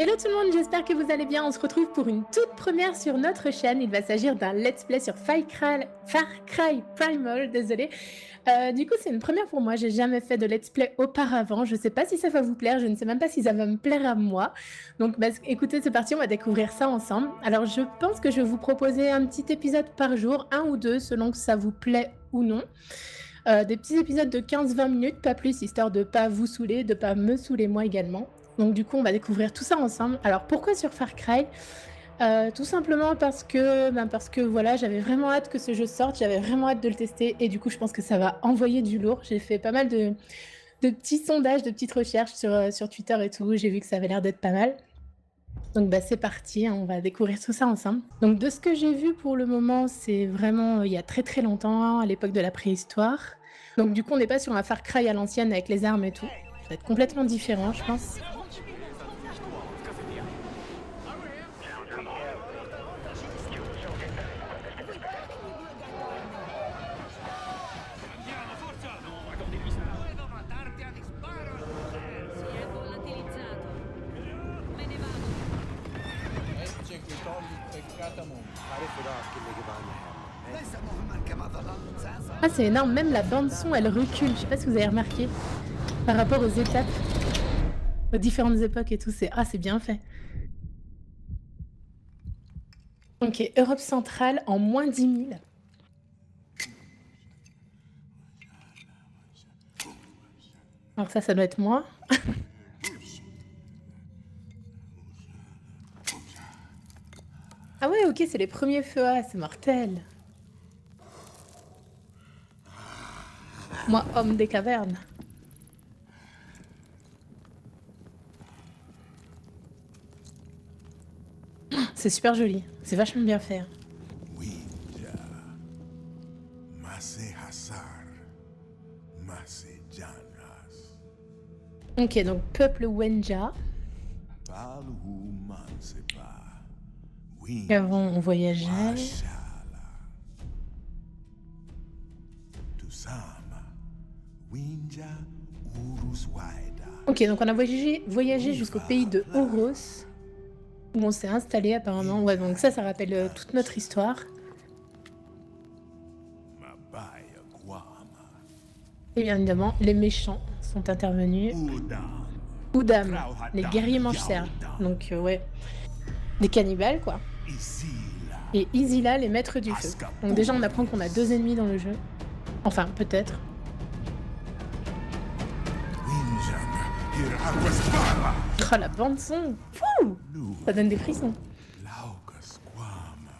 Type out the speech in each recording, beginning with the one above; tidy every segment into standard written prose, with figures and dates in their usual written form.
Hello tout le monde, j'espère que vous allez bien. On se retrouve pour une toute première sur notre chaîne. Il va s'agir d'un let's play sur Far Cry Primal, désolé. Du coup, c'est une première pour moi. J'ai jamais fait de let's play auparavant. Je sais pas si ça va vous plaire. Je ne sais même pas si ça va me plaire à moi. Donc, écoutez, c'est parti. On va découvrir ça ensemble. Alors, je pense que je vais vous proposer un petit épisode par jour, un ou deux, selon que ça vous plaît ou non. Des petits épisodes de 15-20 minutes, pas plus, histoire de pas vous saouler, de pas me saouler moi également. Donc du coup, on va découvrir tout ça ensemble. Alors pourquoi sur Far Cry? Tout simplement parce que voilà, j'avais vraiment hâte que ce jeu sorte, j'avais vraiment hâte de le tester et du coup, je pense que ça va envoyer du lourd. J'ai fait pas mal de petits sondages, de petites recherches sur Twitter et tout. J'ai vu que ça avait l'air d'être pas mal. Donc c'est parti, hein, on va découvrir tout ça ensemble. Donc de ce que j'ai vu pour le moment, c'est vraiment il y a très très longtemps, à l'époque de la préhistoire. Donc du coup, on n'est pas sur un Far Cry à l'ancienne avec les armes et tout. Ça va être complètement différent, je pense. Dovevo matarti a disparo! Si è volatilizzato. Me ne vado. Ecce qui togli peccatamon. عارف ضعف كل جبال ليس مهما كما ظننت سأصل. Ah, c'est énorme, même la bande son, elle recule. Je sais pas si vous avez remarqué. Par rapport aux étapes, aux différentes époques et tout, c'est bien fait. Ok, Europe centrale en moins 10 000. Alors ça doit être moi. Ah ouais, ok, c'est les premiers feux. Ah, c'est mortel. Moi, homme des cavernes. C'est super joli. C'est vachement bien fait. Winja, Mase Hassar, Mase Janas, Ok, donc peuple Wenja. Balhu Mansepa, Avant, on voyageait. Washala, Tusama, Winja, Uruswaida. Ok, donc on a voyagé jusqu'au pays de Oros, où on s'est installé apparemment. Ouais, donc ça rappelle toute notre histoire. Mabaya Guama, Et bien évidemment, les méchants sont intervenus. Udam, Oudam, les guerriers mange-cerfs. Donc ouais, des cannibales quoi. Isila, Et Isila, les maîtres du feu. Donc déjà, on apprend qu'on a 2 ennemis dans le jeu. Enfin, peut-être. Winjan, Hiraquaspara, Oh, la bande son. Fouh, ça donne des frissons. Laukas Guama,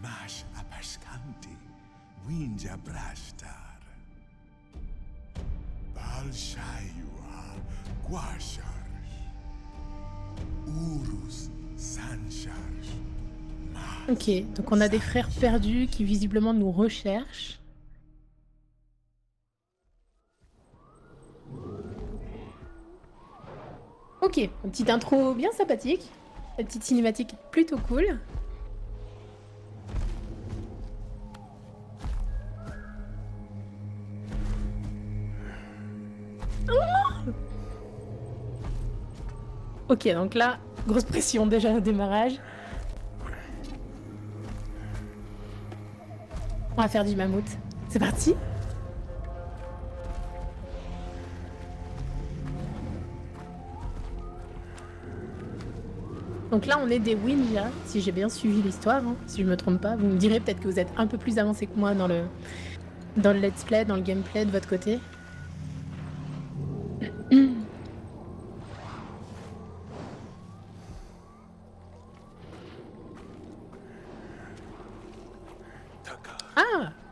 Mash Apaskanti, Winja Brashtar, Balshayua, Guashar, Urus Sanchar, Ok, donc on a des frères perdus qui visiblement nous recherchent. Ok, une petite intro bien sympathique. Une petite cinématique plutôt cool. Oh, ok, donc là, grosse pression déjà au démarrage. On va faire du mammouth. C'est parti. Donc là, on est des Winja, si j'ai bien suivi l'histoire, hein, si je me trompe pas. Vous me direz peut-être que vous êtes un peu plus avancé que moi dans le let's play, dans le gameplay de votre côté.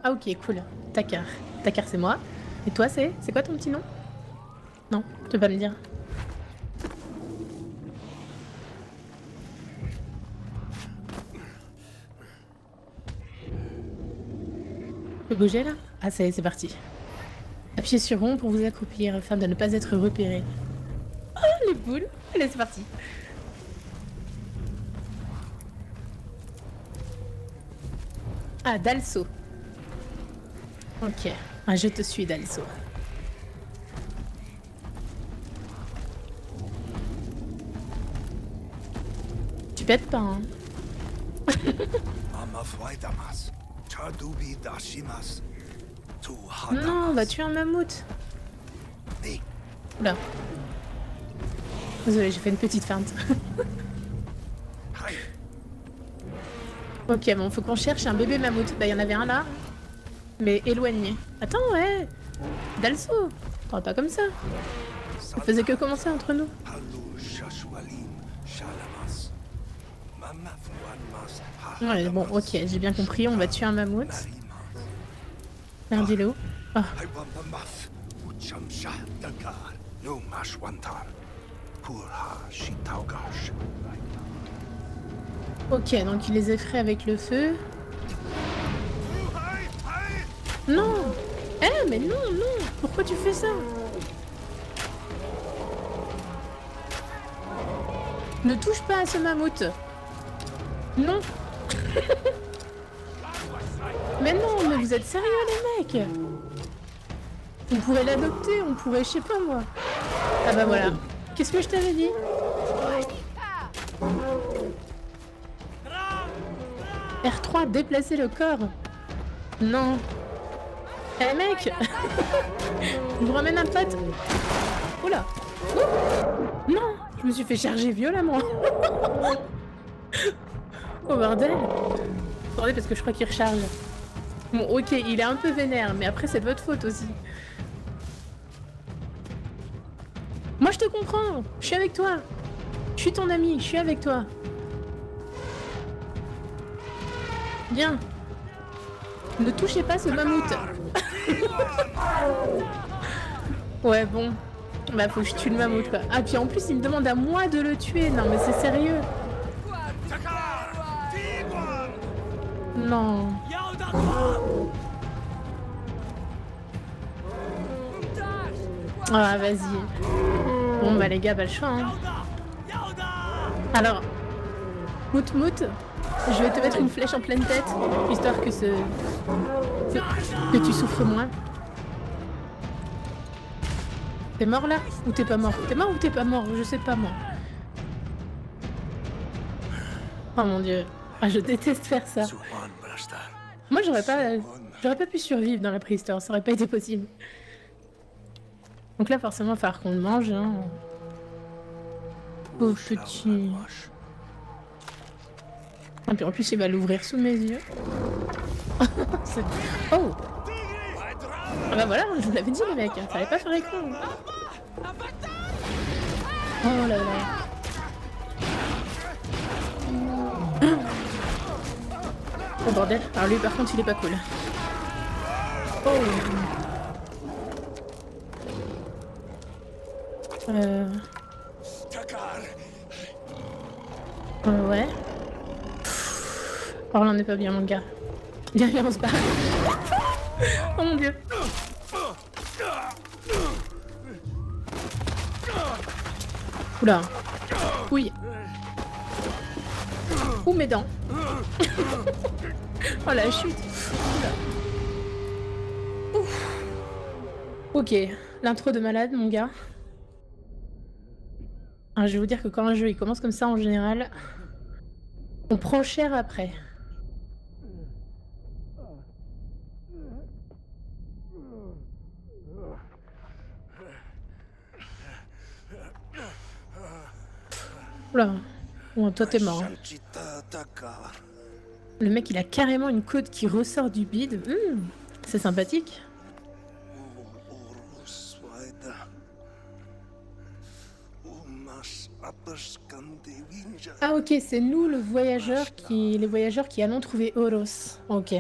Ah ok, cool. Takar. Takar, c'est moi. Et toi, c'est quoi ton petit nom? Non, tu peux pas me dire. Tu peux bouger là? Ah, ça y est, c'est parti. Appuyez sur rond pour vous accroupir afin de ne pas être repéré. Oh, les boules! Allez, c'est parti. Ah, Dalso. Ok. Ah, je te suis, Dalso. pète pas, hein. Non, on va tuer un mammouth. Oula. Désolée, j'ai fait une petite feinte. Ok, bon, faut qu'on cherche un bébé mammouth. Bah, il y en avait un là. Mais éloigné. Attends, ouais. Dalso. Oh, pas comme ça. Ça faisait que commencer entre nous. Ouais, bon, ok, j'ai bien compris. On va tuer un mammouth. Merde, il est où? Ah. Ok, donc il les effraie avec le feu. Non! Eh, mais non, non! Pourquoi tu fais ça? Ne touche pas à ce mammouth! Non! Mais non, mais vous êtes sérieux les mecs? On pourrait l'adopter, on pourrait, je sais pas moi. Ah bah voilà. Qu'est-ce que je t'avais dit? R3, déplacer le corps. Non. Eh mec. Je vous ramène un pote. Oula. Non, je me suis fait charger violemment. Oh bordel. Attendez parce que je crois qu'il recharge. Bon ok, il est un peu vénère, mais après c'est de votre faute aussi. Moi je te comprends, je suis avec toi. Je suis ton ami, je suis avec toi. Bien. Ne touchez pas ce mammouth. Ouais bon. Bah faut que je tue le mammouth quoi. Ah puis en plus il me demande à moi de le tuer. Non mais c'est sérieux. Non. Ah vas-y. Bon bah les gars, pas le choix hein. Alors, Mout Mout, je vais te mettre une flèche en pleine tête, histoire que que tu souffres moins. T'es mort là? Ou t'es pas mort? T'es mort ou t'es pas mort? Je sais pas moi. Oh mon dieu. Ah je déteste faire ça. Moi j'aurais pas pu survivre dans la préhistoire, ça aurait pas été possible. Donc là forcément il va falloir qu'on le mange hein. Pauvre petit. Et puis en plus il va l'ouvrir sous mes yeux. Oh. Ah bah voilà, je vous l'avais dit les mecs, fallait pas faire les cons. Oh là là. Oh bordel, alors lui par contre il est pas cool. Oh. Ouais. Oh là on est pas bien mon gars. Viens, viens on se barre. Oh mon dieu. Oula. Oui. Ouh mes dents. Oh la chute. Oula. Ouf. Ok, l'intro de malade mon gars. Alors, je vais vous dire que quand un jeu il commence comme ça en général, on prend cher après. Oula, bon, toi t'es mort. Le mec il a carrément une côte qui ressort du bide. C'est sympathique. Ah ok, c'est nous les voyageurs qui allons trouver Oros. Ok.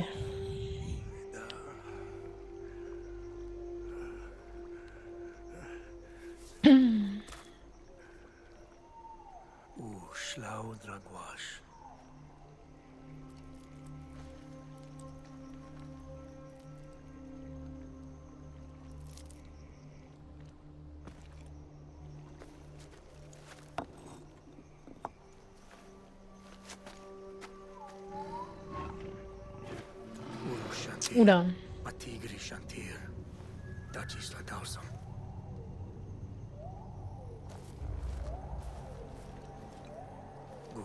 Oula.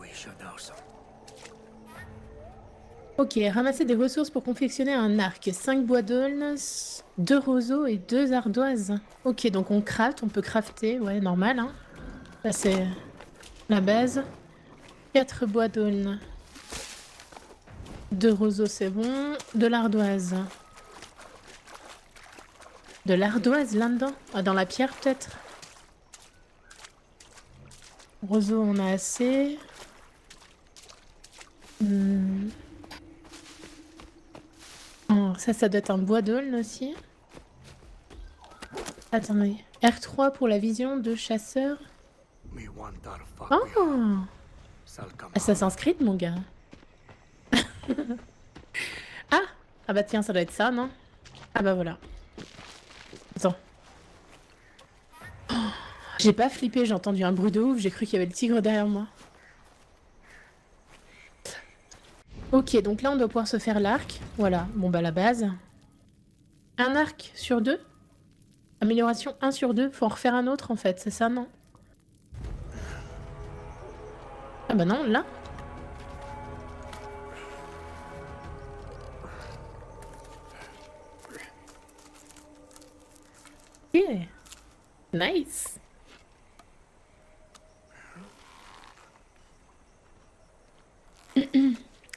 we should also. Ok, ramasser des ressources pour confectionner un arc. 5 bois d'aulne, 2 roseaux et 2 ardoises. Ok, donc on craft, on peut crafter, ouais, normal, hein. Ça c'est la base. 4 bois d'aulne. 2 roseaux, c'est bon. De l'ardoise. De l'ardoise là-dedans? Ah, dans la pierre peut-être? Roseaux, on a assez. Oh, ça doit être un bois d'aulne aussi. Attendez. R3 pour la vision de chasseur. We want our fuck. Oh! Salcam. Assassin's Creed, mon gars. Ah! Ah bah tiens, ça doit être ça, non? Ah bah voilà. Attends. Oh, j'ai pas flippé, j'ai entendu un bruit de ouf, j'ai cru qu'il y avait le tigre derrière moi. Ok, donc là on doit pouvoir se faire l'arc. Voilà, bon bah la base. Un arc sur 2. Amélioration 1 sur 2. Faut en refaire un autre en fait, c'est ça, non? Ah bah non, là. Yeah. Nice.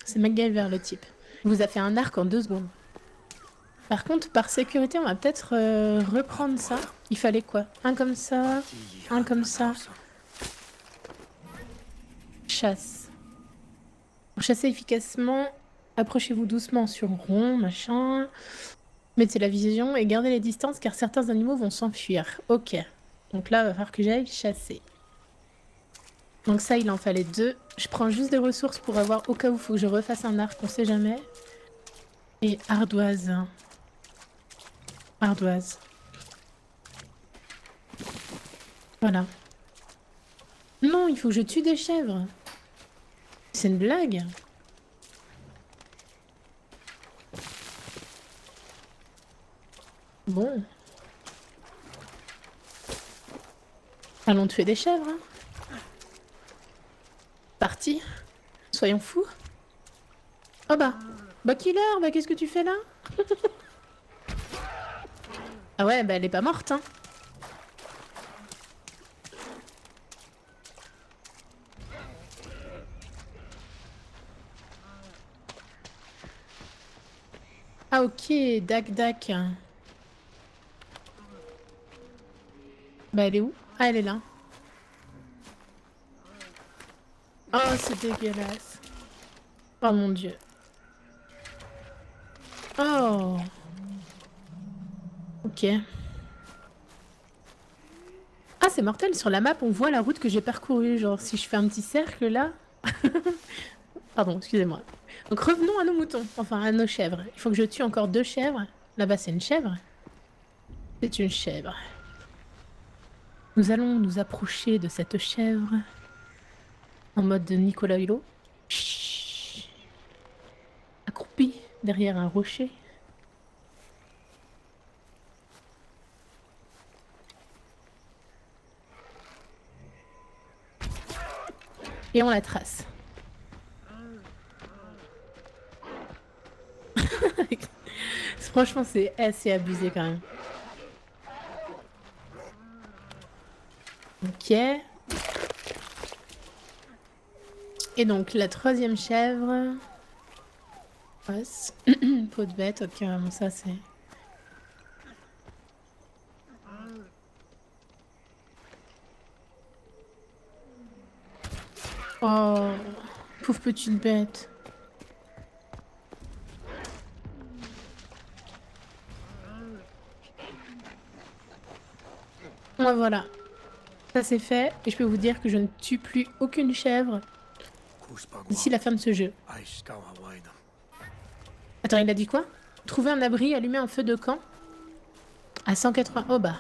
C'est MacGyver le type. Il vous a fait un arc en 2 secondes. Par contre, par sécurité, on va peut-être reprendre ça. Il fallait quoi? Un comme ça, un comme ça. Chasse. Pour chasser efficacement, approchez-vous doucement sur rond, machin. Mettez la vision et gardez les distances car certains animaux vont s'enfuir. Ok. Donc là, il va falloir que j'aille chasser. Donc ça, il en fallait 2. Je prends juste des ressources pour avoir, au cas où il faut que je refasse un arc, on sait jamais. Et ardoise. Ardoise. Voilà. Non, il faut que je tue des chèvres. C'est une blague. Bon. Allons tuer des chèvres, hein. Parti. Soyons fous. Oh bah. Bah Killer, bah qu'est-ce que tu fais là? Ah ouais, bah elle est pas morte, hein. Ah ok, dac. Bah elle est où? Ah elle est là. Oh c'est dégueulasse. Oh mon dieu. Oh. Ok. Ah c'est mortel, sur la map on voit la route que j'ai parcourue. Genre si je fais un petit cercle là. Pardon, excusez-moi. Donc revenons à nos moutons, enfin à nos chèvres. Il faut que je tue encore 2 chèvres. Là-bas c'est une chèvre. C'est une chèvre. Nous allons nous approcher de cette chèvre. En mode Nicolas Hulot. Chut. Accroupi derrière un rocher. Et on la trace. Franchement, c'est assez abusé quand même. Ok. Et donc, la 3e chèvre. Passe. Peau de bête, ok, bon, ça c'est... Oh, pauvre petite bête. Ouais, voilà. Ça c'est fait. Et je peux vous dire que je ne tue plus aucune chèvre d'ici la fin de ce jeu. Attends, il a dit quoi? Trouver un abri, allumer un feu de camp à 180... Oh bah.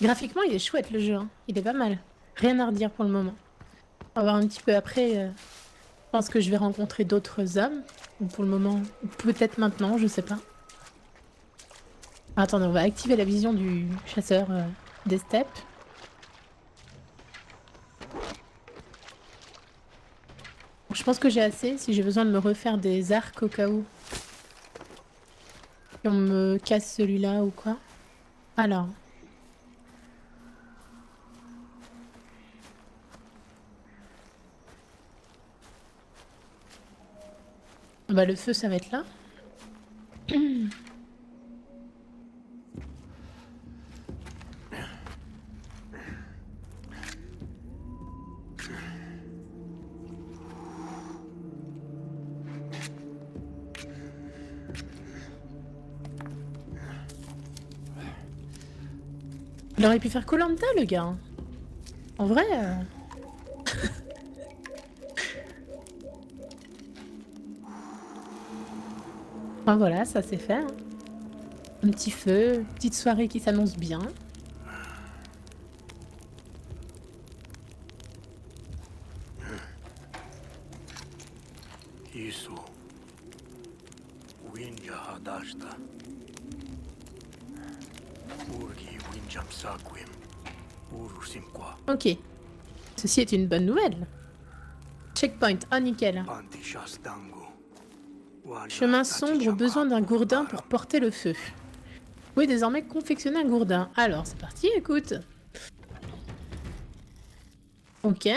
Graphiquement, il est chouette le jeu, hein. Il est pas mal. Rien à redire pour le moment. On va voir un petit peu après. Je pense que je vais rencontrer d'autres hommes. Ou pour le moment, peut-être maintenant, je sais pas. Attendez, on va activer la vision du chasseur des steppes. Je pense que j'ai assez si j'ai besoin de me refaire des arcs au cas où. Si on me casse celui-là ou quoi. Alors. Bah le feu ça va être là. Il aurait pu faire koh le gars. Hein. En vrai. Enfin, voilà, ça c'est fait. Hein. Un petit feu, petite soirée qui s'annonce bien. Isu. Winja hadashta. Urgi winjam saquim. Urusimqua. Ok. Ceci est une bonne nouvelle. Checkpoint, ah nickel. Antishasdangu. Chemin sombre, besoin d'un gourdin pour porter le feu. Vous pouvez désormais confectionner un gourdin. Alors, c'est parti, écoute. Ok.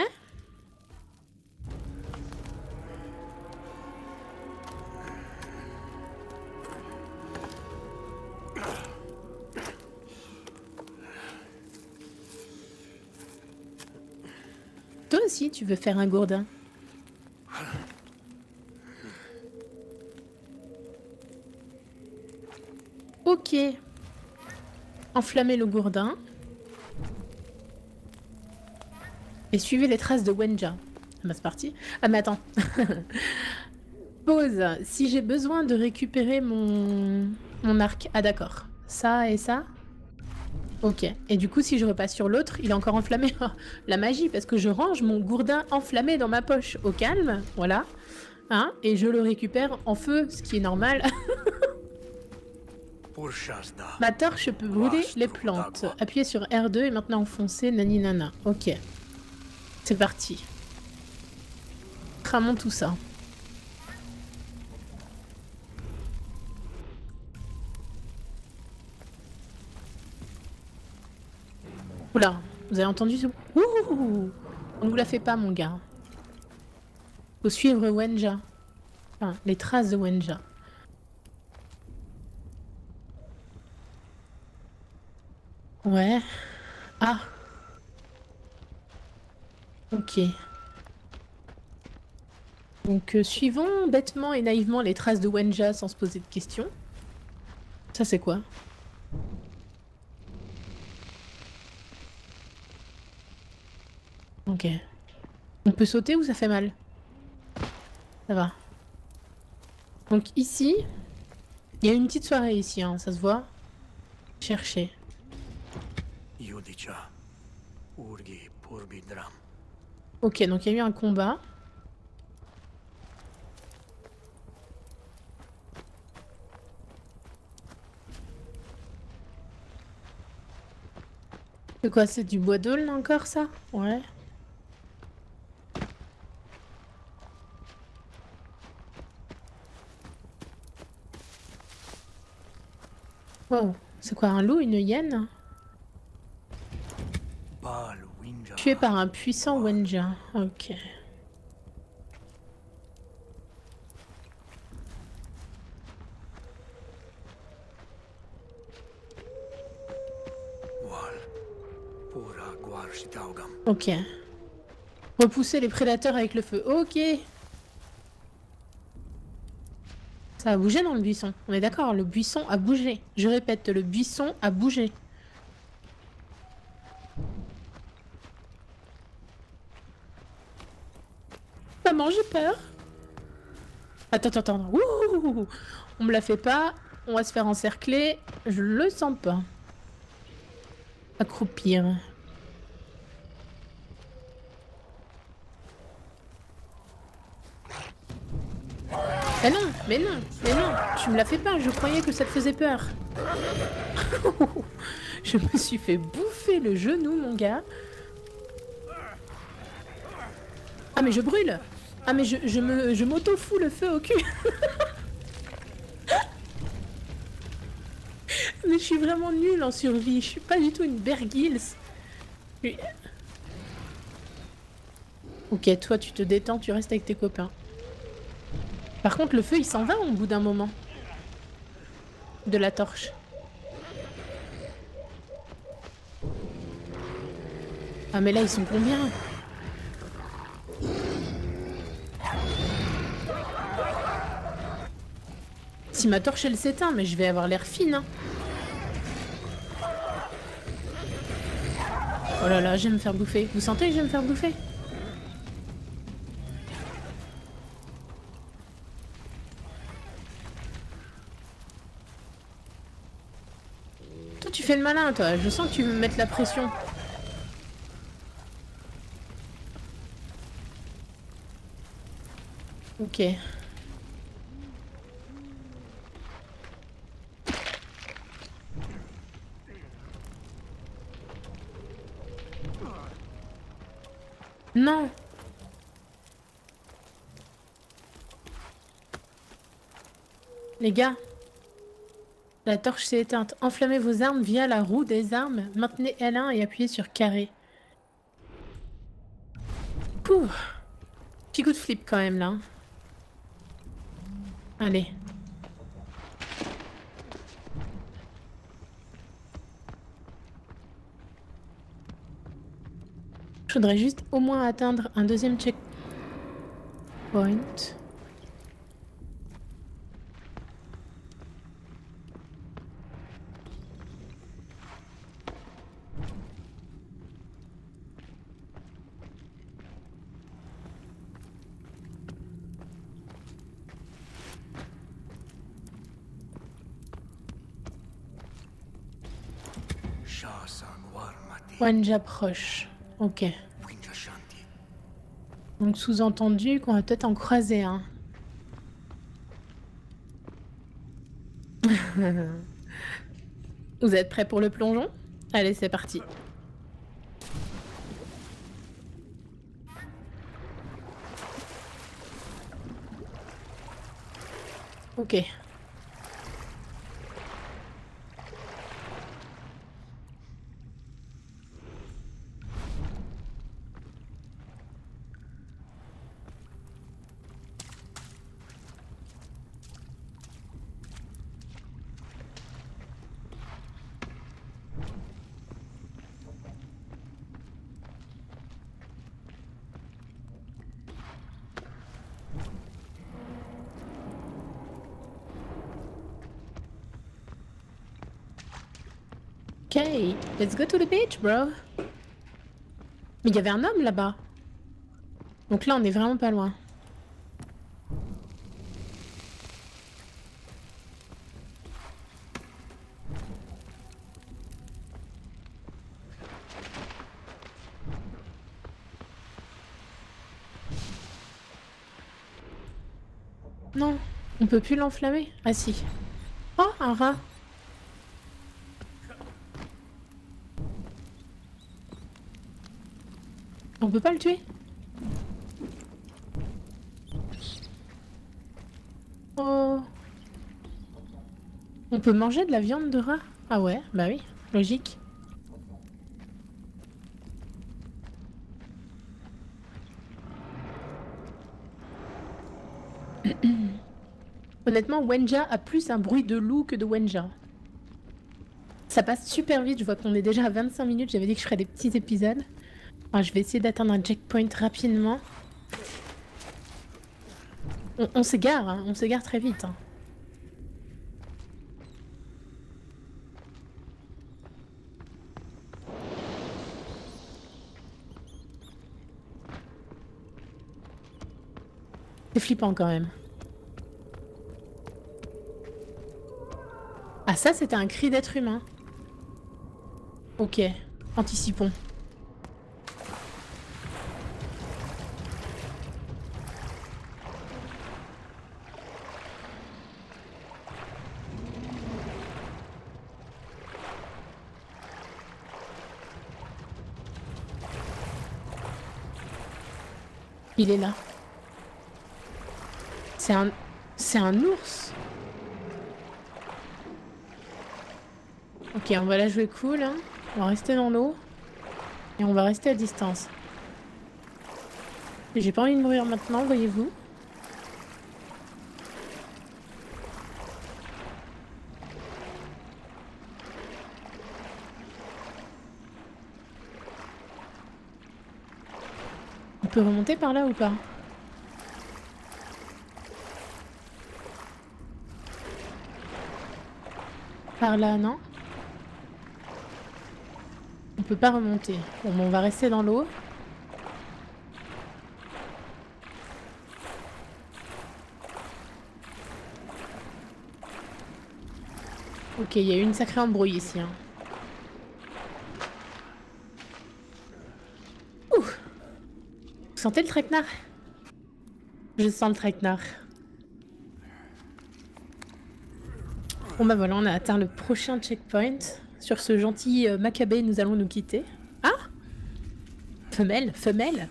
Toi aussi, tu veux faire un gourdin. Ok. Enflammez le gourdin. Et suivez les traces de Wenja. Ah bah c'est parti. Ah mais attends. Pause. Si j'ai besoin de récupérer mon arc. Ah d'accord. Ça et ça. Ok. Et du coup si je repasse sur l'autre, il est encore enflammé. La magie, parce que je range mon gourdin enflammé dans ma poche. Au calme. Voilà. Hein, et je le récupère en feu, ce qui est normal. Ma torche peut brûler les plantes. Appuyez sur R2 et maintenant enfoncez nani nana. Ok. C'est parti. Cramons tout ça. Oula, vous avez entendu ça? Ouh, on ne vous la fait pas mon gars. Faut suivre Wenja. Enfin, les traces de Wenja. Ouais. Ah. Ok. Donc suivons bêtement et naïvement les traces de Wenja sans se poser de questions. Ça c'est quoi? Ok. On peut sauter ou ça fait mal? Ça va. Donc ici, il y a une petite soirée ici, hein, ça se voit. Chercher. Yudicha. Urgi purbidram. Ok, donc il y a eu un combat. C'est quoi, c'est du bois d'aulne encore ça? Ouais. Wow, c'est quoi, un loup, une hyène? Tué par un puissant Wenja. Ok. Ok. Repousser les prédateurs avec le feu. Ok. Ça a bougé dans le buisson. On est d'accord, le buisson a bougé. Je répète, le buisson a bougé. Maman, j'ai peur. Attends, attends, attends. Ouh, on me la fait pas. On va se faire encercler. Je le sens pas. Accroupir. Mais non, mais non, mais non. Tu me la fais pas. Je croyais que ça te faisait peur. Je me suis fait bouffer le genou, mon gars. Ah, mais je brûle. Ah, mais je m'auto-fous le feu au cul. Mais je suis vraiment nulle en survie. Je suis pas du tout une Bear Grylls. Ok, toi, tu te détends, tu restes avec tes copains. Par contre, le feu, il s'en va au bout d'un moment. De la torche. Ah, mais là, ils sont combien? Si ma torche, elle s'éteint, mais je vais avoir l'air fine, hein. Oh là là, je vais me faire bouffer. Vous sentez que je vais me faire bouffer? Toi, tu fais le malin, toi. Je sens que tu veux me mettre la pression. Ok. Non. Les gars, la torche s'est éteinte. Enflammez vos armes via la roue des armes. Maintenez L1 et appuyez sur carré. Pouh. Petit coup de flip quand même là. Allez. Je voudrais juste au moins atteindre un deuxième checkpoint. Wenja proche. Ok. Donc sous-entendu qu'on va peut-être en croiser un. Vous êtes prêts pour le plongeon? Allez, c'est parti. Ok. Ok, let's go to the beach, bro. Mais il y avait un homme là-bas. Donc là, on est vraiment pas loin. Non, on peut plus l'enflammer. Ah si. Oh, un rat. On peut pas le tuer? Oh. On peut manger de la viande de rat? Ah ouais, bah oui, logique. Honnêtement, Wenja a plus un bruit de loup que de Wenja. Ça passe super vite, je vois qu'on est déjà à 25 minutes, j'avais dit que je ferais des petits épisodes. Alors, je vais essayer d'atteindre un checkpoint rapidement. On s'égare, hein, on s'égare très vite. Hein. C'est flippant quand même. Ah ça, c'était un cri d'être humain. Ok, anticipons. Il est là. C'est un... C'est un ours. Ok, on va la jouer cool. Hein. On va rester dans l'eau. Et on va rester à distance. J'ai pas envie de mourir maintenant, voyez-vous. On peut remonter par là ou pas? Par là, non? On peut pas remonter. Bon, on va rester dans l'eau. Ok, il y a eu une sacrée embrouille ici. Hein. Ouh! Vous sentez le traquenard? Je sens le traquenard. Bon bah voilà, on a atteint le prochain checkpoint. Sur ce gentil Maccabée, nous allons nous quitter. Ah! Femelle, femelle!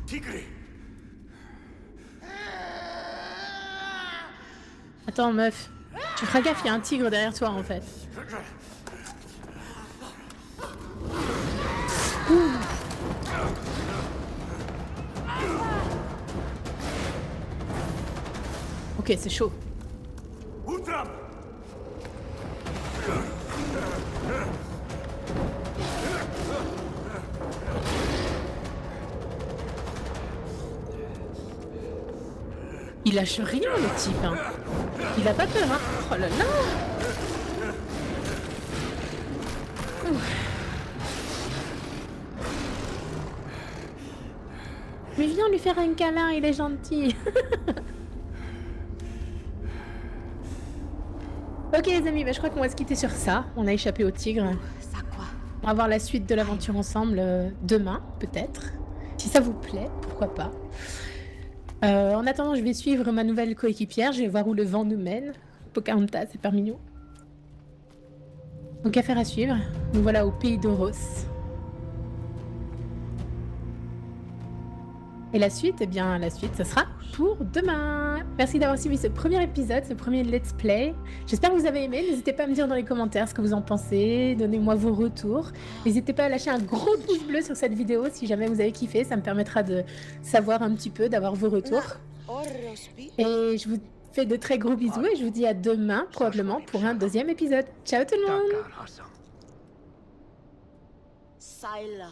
Tigre! Attends, meuf. Tu feras gaffe, il y a un tigre derrière toi en fait. Ouh. Ok, c'est chaud. Utram! Il lâche rien le type. Hein. Il a pas peur, hein. Oh là là! Mais viens lui faire un câlin, il est gentil. Ok les amis, bah, je crois qu'on va se quitter sur ça. On a échappé au tigre. On va voir la suite de l'aventure ensemble demain, peut-être. Si ça vous plaît, pourquoi pas. En attendant, je vais suivre ma nouvelle coéquipière. Je vais voir où le vent nous mène. Pocahontas, c'est parmi nous. Donc affaire à suivre. Nous voilà au pays d'Oros. Et la suite, eh bien la suite, ça sera pour demain. Merci d'avoir suivi ce premier épisode, ce premier let's play. J'espère que vous avez aimé. N'hésitez pas à me dire dans les commentaires ce que vous en pensez. Donnez-moi vos retours. N'hésitez pas à lâcher un gros pouce bleu sur cette vidéo si jamais vous avez kiffé. Ça me permettra de savoir un petit peu, d'avoir vos retours. Et je vous fais de très gros bisous et je vous dis à demain probablement pour un deuxième épisode. Ciao tout le monde! Takar Hassan. Saila.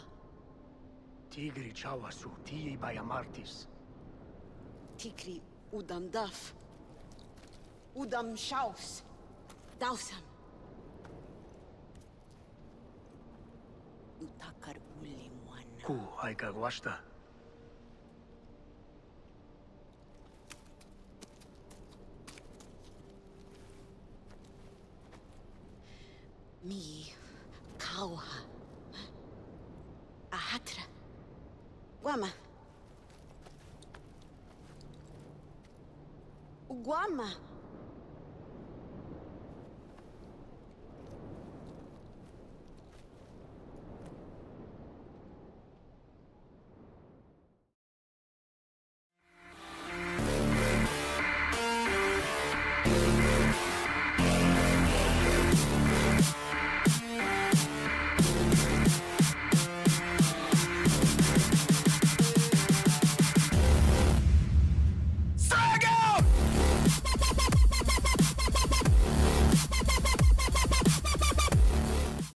Tigri Chawasu, Tii Bayamartis. Tikri Udam Daf. Udam Shaus. Dausam. Utakar Uli Mwana. Ku Aika Gwashta. Mi Kauha. Ahatra. Guama. Uguama.